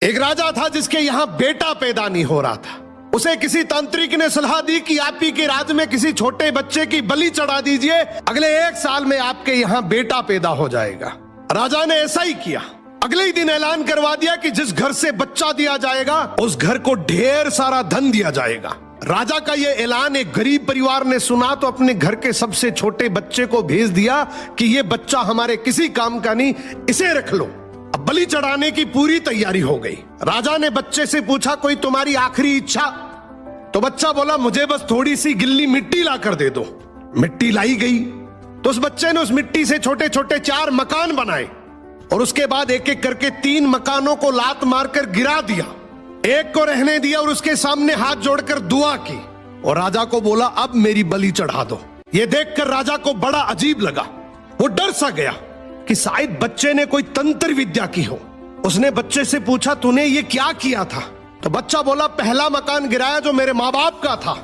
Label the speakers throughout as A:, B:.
A: एक राजा था जिसके यहां बेटा पैदा नहीं हो रहा था। उसे किसी तांत्रिक ने सलाह दी कि आप ही के राज्य में किसी छोटे बच्चे की बलि चढ़ा दीजिए, अगले 1 साल में आपके यहां बेटा पैदा हो जाएगा। राजा ने ऐसा ही किया। अगले ही दिन ऐलान करवा दिया कि जिस घर से बच्चा दिया जाएगा उस घर को ढेर सारा धन दिया जाएगा। राजा का यह ऐलान एक गरीब परिवार ने सुना तो अपने घर के सबसे छोटे बच्चे को भेज दिया कि यह बच्चा हमारे किसी काम का नहीं, इसे रख लो। अब बलि चढ़ाने की पूरी तैयारी हो गई। राजा ने बच्चे से पूछा, कोई तुम्हारी आखिरी इच्छा? तो बच्चा बोला, मुझे बस थोड़ी सी गिल्ली मिट्टी ला कर दे दो। मिट्टी लाई गई तो उस बच्चे ने उस मिट्टी से छोटे छोटे 4 मकान बनाए और उसके बाद एक एक करके 3 मकानों को लात मारकर गिरा दिया। एक को रहने दिया और उसके सामने हाथ जोड़कर दुआ की और राजा को बोला, अब मेरी बलि चढ़ा दो। यह देखकर राजा को बड़ा अजीब लगा। वो डर सा गया कि शायद बच्चे ने कोई तंत्र विद्या की हो। उसने बच्चे से पूछा, तूने ये क्या किया था? तो बच्चा बोला, पहला मकान गिराया जो मेरे माँ बाप का था,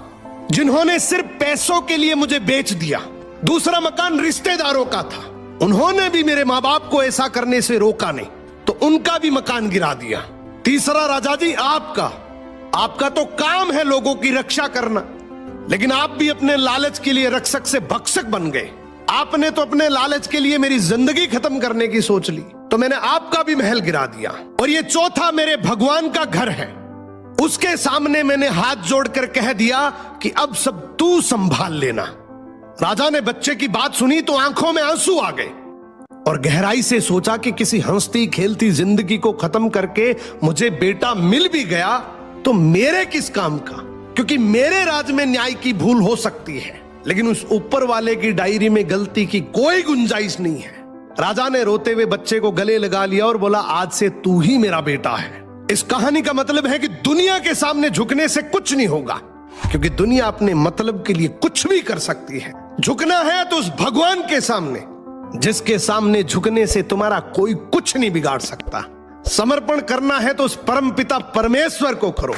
A: जिन्होंने सिर्फ पैसों के लिए मुझे बेच दिया। दूसरा मकान रिश्तेदारों का था, उन्होंने भी मेरे माँ बाप को ऐसा करने से रोका नहीं, तो उनका भी मकान गिरा दिया। तीसरा राजा जी आपका तो काम है लोगों की रक्षा करना, लेकिन आप भी अपने लालच के लिए रक्षक से भक्षक बन गए। आपने तो अपने लालच के लिए मेरी जिंदगी खत्म करने की सोच ली, तो मैंने आपका भी महल गिरा दिया। और ये चौथा मेरे भगवान का घर है, उसके सामने मैंने हाथ जोड़कर कह दिया कि अब सब तू संभाल लेना। राजा ने बच्चे की बात सुनी तो आंखों में आंसू आ गए और गहराई से सोचा कि किसी हंसती खेलती जिंदगी को खत्म करके मुझे बेटा मिल भी गया तो मेरे किस काम का, क्योंकि मेरे राज में न्याय की भूल हो सकती है लेकिन उस ऊपर वाले की डायरी में गलती की कोई गुंजाइश नहीं है। राजा ने रोते हुए बच्चे को गले लगा लिया और बोला, आज से तू ही मेरा बेटा है। इस कहानी का मतलब है कि दुनिया के सामने झुकने से कुछ नहीं होगा, क्योंकि दुनिया अपने मतलब के लिए कुछ भी कर सकती है। झुकना है तो उस भगवान के सामने, जिसके सामने झुकने से तुम्हारा कोई कुछ नहीं बिगाड़ सकता। समर्पण करना है तो उस परमपिता परमेश्वर को करो।